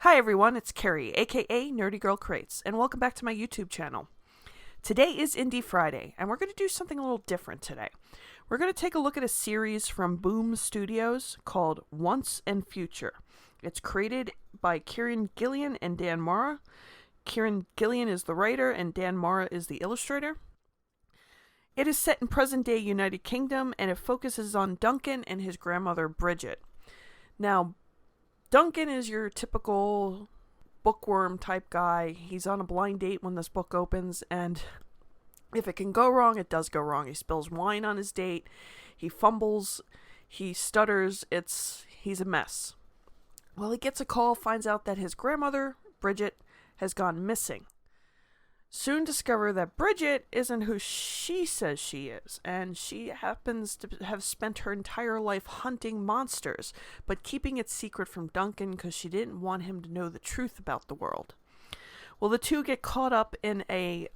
Hi everyone, it's Carrie, aka Nerdy Girl Crates, and welcome back to my YouTube channel. Today is Indie Friday, and we're going to do something a little different today. We're going to take a look at a series from Boom Studios called Once and Future. It's created by Gillen and Dan Mora. Gillen is the writer, and Dan Mora is the illustrator. It is set in present-day United Kingdom, and it focuses on Duncan and his grandmother Bridget. Now, Duncan is your typical bookworm type guy. He's on a blind date when this book opens, and if it can go wrong, it does go wrong. He spills wine on his date, he fumbles, he stutters, he's a mess. Well, he gets a call, finds out that his grandmother, Bridget, has gone missing. Soon discover that Bridget isn't who she says she is, and she happens to have spent her entire life hunting monsters, but keeping it secret from Duncan because she didn't want him to know the truth about the world. Well, the two get caught up in a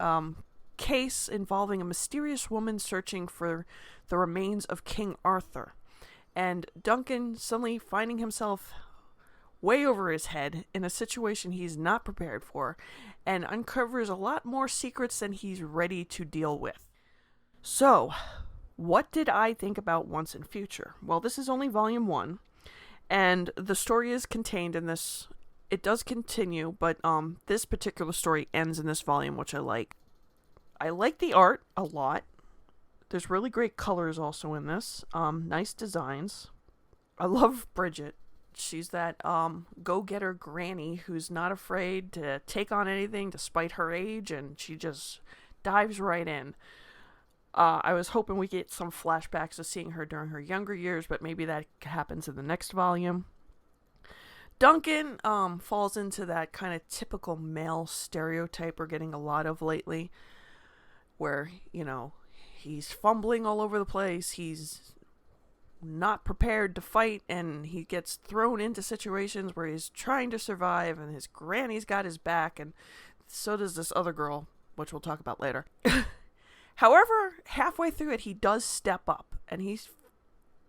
case involving a mysterious woman searching for the remains of King Arthur, and Duncan suddenly finding himself way over his head in a situation he's not prepared for, and uncovers a lot more secrets than he's ready to deal with. So, what did I think about Once and Future? Well, this is only volume 1, and the story is contained in this. It does continue, but this particular story ends in this volume, which I like. I like the art a lot. There's really great colors also in this. Nice designs. I love Bridget. She's that go-getter granny who's not afraid to take on anything despite her age, and she just dives right in. I was hoping we get some flashbacks of seeing her during her younger years, but maybe that happens in the next volume. Duncan falls into that kind of typical male stereotype we're getting a lot of lately, where, he's fumbling all over the place, he's not prepared to fight, and he gets thrown into situations where he's trying to survive, and his granny's got his back, and so does this other girl, which we'll talk about later. However, halfway through it, he does step up, and he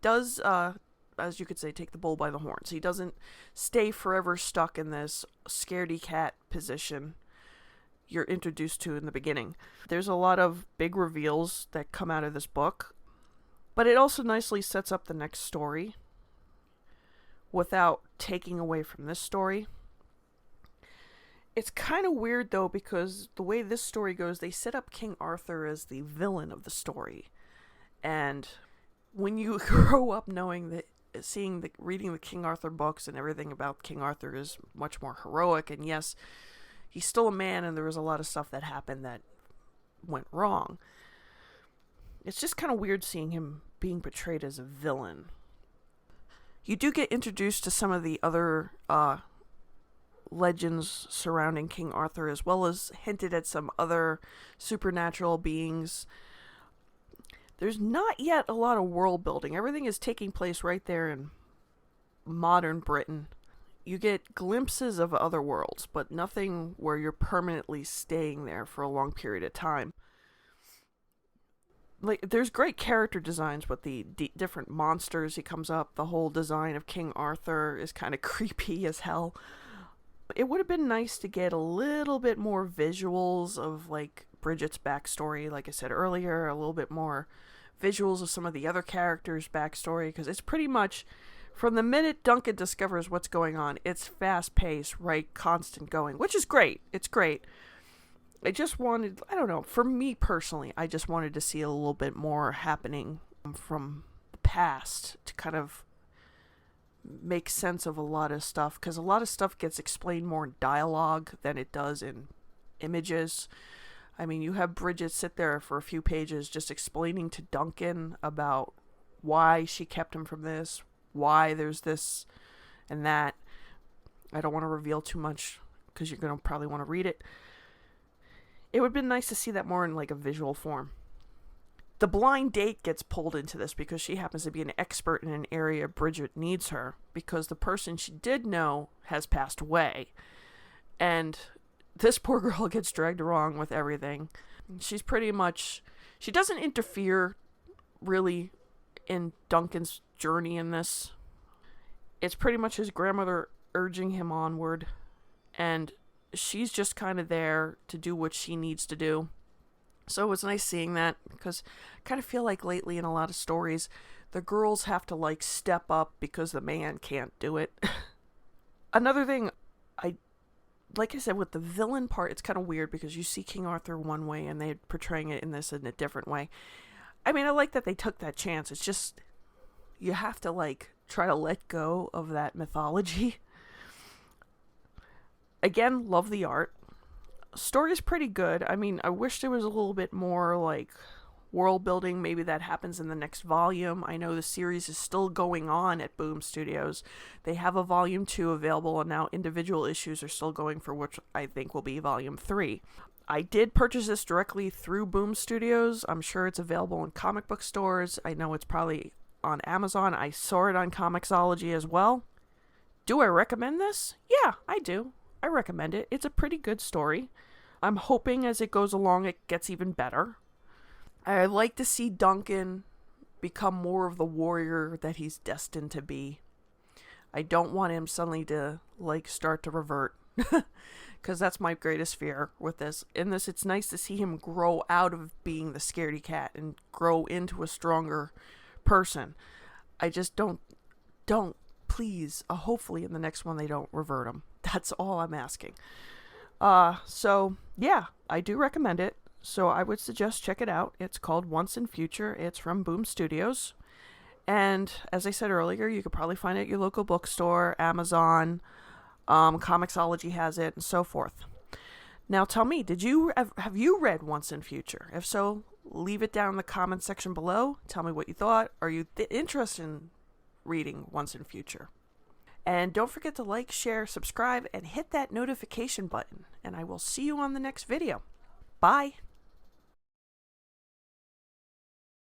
does, as you could say, take the bull by the horns. He doesn't stay forever stuck in this scaredy cat position you're introduced to in the beginning. There's a lot of big reveals that come out of this book, but it also nicely sets up the next story without taking away from this story. It's kind of weird, though, because the way this story goes, they set up King Arthur as the villain of the story. And when you grow up knowing that, reading the King Arthur books and everything about King Arthur is much more heroic, and yes, he's still a man, and there was a lot of stuff that happened that went wrong. It's just kind of weird seeing him being portrayed as a villain. You do get introduced to some of the other legends surrounding King Arthur, as well as hinted at some other supernatural beings. There's not yet a lot of world building. Everything is taking place right there in modern Britain. You get glimpses of other worlds, but nothing where you're permanently staying there for a long period of time. There's great character designs with the different monsters he comes up. The whole design of King Arthur is kind of creepy as hell. It would have been nice to get a little bit more visuals of, Bridget's backstory, like I said earlier, a little bit more visuals of some of the other characters' backstory, because it's pretty much, from the minute Duncan discovers what's going on, it's fast-paced, right, constant going, which is great. It's great. I just wanted, for me personally, I just wanted to see a little bit more happening from the past to kind of make sense of a lot of stuff, because a lot of stuff gets explained more in dialogue than it does in images. I mean, you have Bridget sit there for a few pages just explaining to Duncan about why she kept him from this, why there's this and that. I don't want to reveal too much because you're going to probably want to read it. It would have been nice to see that more in a visual form. The blind date gets pulled into this because she happens to be an expert in an area Bridget needs her, because the person she did know has passed away. And this poor girl gets dragged along with everything. She's pretty much... She doesn't interfere, really, in Duncan's journey in this. It's pretty much his grandmother urging him onward and she's just kind of there to do what she needs to do. So it was nice seeing that, because I kind of feel like lately in a lot of stories, the girls have to like step up because the man can't do it. Another thing, like I said, with the villain part, it's kind of weird because you see King Arthur one way and they're portraying it in this in a different way. I mean, I like that they took that chance. It's just, you have to like try to let go of that mythology. Again, love the art. Story is pretty good. I mean, I wish there was a little bit more like world building. Maybe that happens in the next volume. I know the series is still going on at Boom Studios. They have a volume 2 available, and now individual issues are still going for which I think will be volume 3. I did purchase this directly through Boom Studios. I'm sure it's available in comic book stores. I know it's probably on Amazon. I saw it on Comixology as well. Do I recommend this? Yeah, I do. I recommend it. It's a pretty good story. I'm hoping as it goes along it gets even better. I like to see Duncan become more of the warrior that he's destined to be. I don't want him suddenly to like start to revert, because that's my greatest fear with this. In this, it's nice to see him grow out of being the scaredy cat and grow into a stronger person. I just don't please, hopefully in the next one they don't revert him. That's all I'm asking. So yeah, I do recommend it. So I would suggest check it out. It's called Once in Future. It's from Boom Studios. And as I said earlier, you could probably find it at your local bookstore, Amazon, Comixology has it, and so forth. Now tell me, have you read Once in Future? If so, leave it down in the comment section below. Tell me what you thought. Are you interested in reading Once in Future? And don't forget to like, share, subscribe, and hit that notification button. And I will see you on the next video. Bye.